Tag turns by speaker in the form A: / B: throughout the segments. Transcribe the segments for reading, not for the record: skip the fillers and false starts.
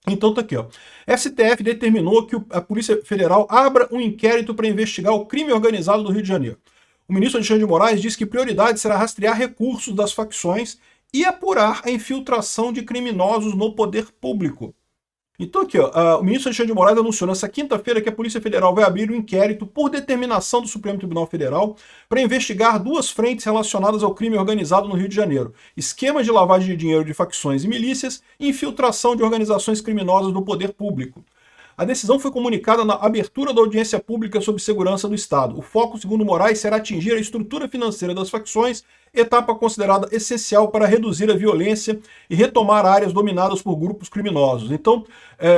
A: Então tá aqui, ó. STF determinou que a Polícia Federal abra um inquérito para investigar o crime organizado do Rio de Janeiro. O ministro Alexandre de Moraes diz que prioridade será rastrear recursos das facções e apurar a infiltração de criminosos no poder público. Então aqui, ó, o ministro Alexandre de Moraes anunciou nessa quinta-feira que a Polícia Federal vai abrir um inquérito por determinação do Supremo Tribunal Federal para investigar duas frentes relacionadas ao crime organizado no Rio de Janeiro: esquemas de lavagem de dinheiro de facções e milícias e infiltração de organizações criminosas no poder público. A decisão foi comunicada na abertura da audiência pública sobre segurança do Estado. O foco, segundo Moraes, será atingir a estrutura financeira das facções, etapa considerada essencial para reduzir a violência e retomar áreas dominadas por grupos criminosos. Então,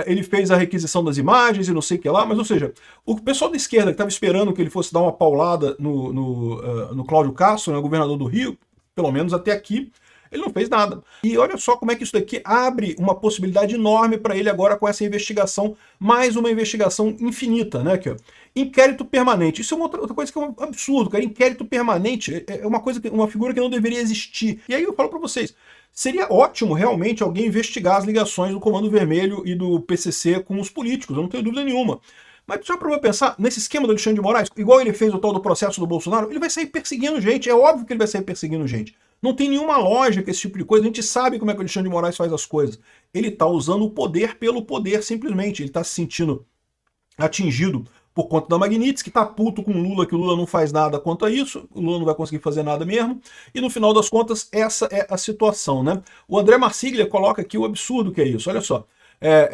A: ele fez a requisição das imagens e não sei o que lá, mas, ou seja, o pessoal da esquerda que estava esperando que ele fosse dar uma paulada no Cláudio Castro, né, governador do Rio, pelo menos até aqui, ele não fez nada. E olha só como é que isso daqui abre uma possibilidade enorme para ele agora com essa investigação, mais uma investigação infinita, né? Aqui, ó. Inquérito permanente. Isso é uma outra coisa que é um absurdo, cara. Inquérito permanente é uma coisa, uma figura que não deveria existir. E aí eu falo para vocês, seria ótimo realmente alguém investigar as ligações do Comando Vermelho e do PCC com os políticos, eu não tenho dúvida nenhuma. Mas já para pensar, nesse esquema do Alexandre de Moraes, igual ele fez o tal do processo do Bolsonaro, ele vai sair perseguindo gente, é óbvio que ele vai sair perseguindo gente. Não tem nenhuma lógica esse tipo de coisa, a gente sabe como é que o Alexandre de Moraes faz as coisas. Ele está usando o poder pelo poder, simplesmente. Ele está se sentindo atingido por conta da Magnitsky, está puto com o Lula, que o Lula não faz nada quanto a isso, o Lula não vai conseguir fazer nada mesmo, e no final das contas, essa é a situação, né? O André Marsiglia coloca aqui o absurdo que é isso, olha só.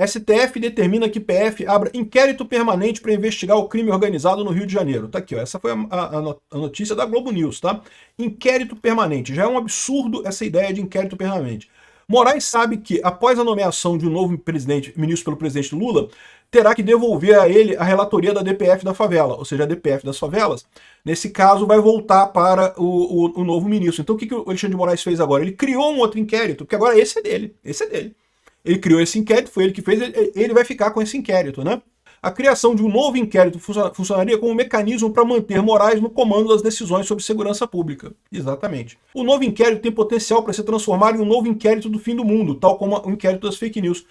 A: STF determina que PF abra inquérito permanente para investigar o crime organizado no Rio de Janeiro. Tá aqui, ó. Essa foi a notícia da Globo News, tá? Inquérito permanente. Já é um absurdo essa ideia de inquérito permanente. Moraes sabe que, após a nomeação de um novo ministro pelo presidente Lula, terá que devolver a ele a relatoria da DPF da favela, ou seja, a DPF das favelas. Nesse caso, vai voltar para o novo ministro. Então, o que o Alexandre de Moraes fez agora? Ele criou um outro inquérito, porque agora esse é dele. Esse é dele. Ele criou esse inquérito, foi ele que fez, ele vai ficar com esse inquérito, né? A criação de um novo inquérito funcionaria como um mecanismo para manter Moraes no comando das decisões sobre segurança pública. Exatamente. O novo inquérito tem potencial para se transformar em um novo inquérito do fim do mundo, tal como o inquérito das fake news.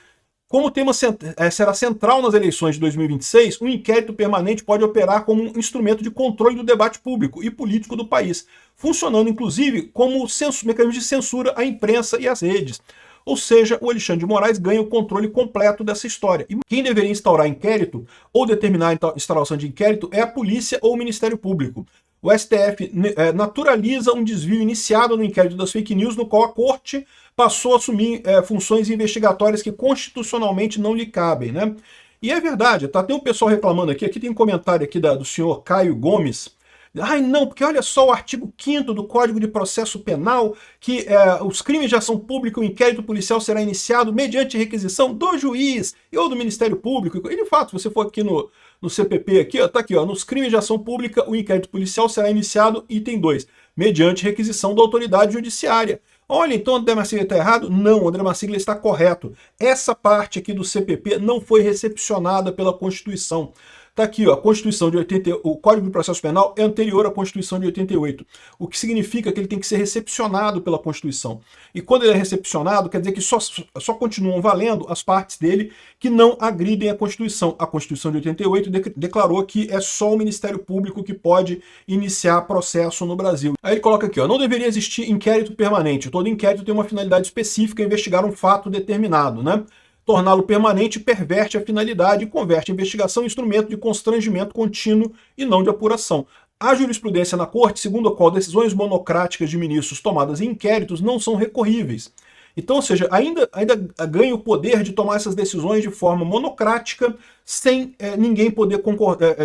A: Como o tema será central nas eleições de 2026, um inquérito permanente pode operar como um instrumento de controle do debate público e político do país, funcionando inclusive como mecanismo de censura à imprensa e às redes. Ou seja, o Alexandre de Moraes ganha o controle completo dessa história. E quem deveria instaurar inquérito ou determinar a instauração de inquérito é a polícia ou o Ministério Público. O STF naturaliza um desvio iniciado no inquérito das fake news, no qual a corte passou a assumir funções investigatórias que constitucionalmente não lhe cabem, né? E é verdade, tá? Tem um pessoal reclamando aqui tem um comentário aqui do senhor Caio Gomes. Ai, não, porque olha só o artigo 5º do Código de Processo Penal, que os crimes de ação pública, o inquérito policial será iniciado mediante requisição do juiz ou do Ministério Público. E de fato, se você for aqui no CPP, aqui, ó, tá aqui, ó, nos crimes de ação pública, o inquérito policial será iniciado, item 2, mediante requisição da autoridade judiciária. Olha, então o André Marsiglia está errado? Não, o André Marsiglia está correto. Essa parte aqui do CPP não foi recepcionada pela Constituição. Está aqui, ó, a Constituição de 88, o Código de Processo Penal é anterior à Constituição de 88, o que significa que ele tem que ser recepcionado pela Constituição. E quando ele é recepcionado, quer dizer que só continuam valendo as partes dele que não agridem a Constituição. A Constituição de 88 declarou que é só o Ministério Público que pode iniciar processo no Brasil. Aí ele coloca aqui, ó, não deveria existir inquérito permanente. Todo inquérito tem uma finalidade específica, investigar um fato determinado, né? Torná-lo permanente perverte a finalidade e converte a investigação em instrumento de constrangimento contínuo e não de apuração. Há jurisprudência na Corte, segundo a qual decisões monocráticas de ministros tomadas em inquéritos não são recorríveis. Então, ou seja, ainda ganha o poder de tomar essas decisões de forma monocrática, sem ninguém poder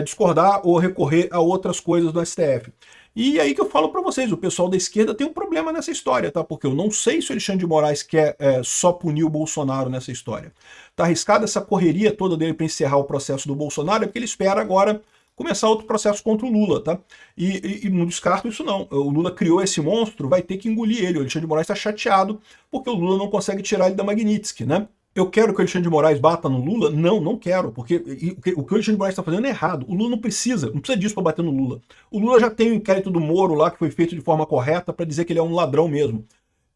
A: discordar ou recorrer a outras coisas do STF. E aí que eu falo para vocês, o pessoal da esquerda tem um problema nessa história, tá? Porque eu não sei se o Alexandre de Moraes quer só punir o Bolsonaro nessa história. Tá arriscada essa correria toda dele para encerrar o processo do Bolsonaro, é porque ele espera agora começar outro processo contra o Lula, tá? E não descarto isso não. O Lula criou esse monstro, vai ter que engolir ele. O Alexandre de Moraes está chateado porque o Lula não consegue tirar ele da Magnitsky, né? Eu quero que o Alexandre de Moraes bata no Lula? Não, não quero, porque o que o Alexandre de Moraes está fazendo é errado. O Lula não precisa disso para bater no Lula. O Lula já tem o inquérito do Moro lá, que foi feito de forma correta para dizer que ele é um ladrão mesmo.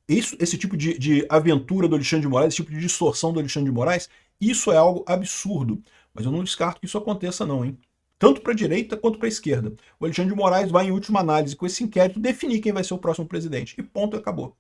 A: Esse tipo de aventura do Alexandre de Moraes, esse tipo de distorção do Alexandre de Moraes, Isso é algo absurdo, mas eu não descarto que isso aconteça não, hein? Tanto para a direita quanto para a esquerda. O Alexandre de Moraes vai, em última análise, com esse inquérito, definir quem vai ser o próximo presidente. E ponto, acabou.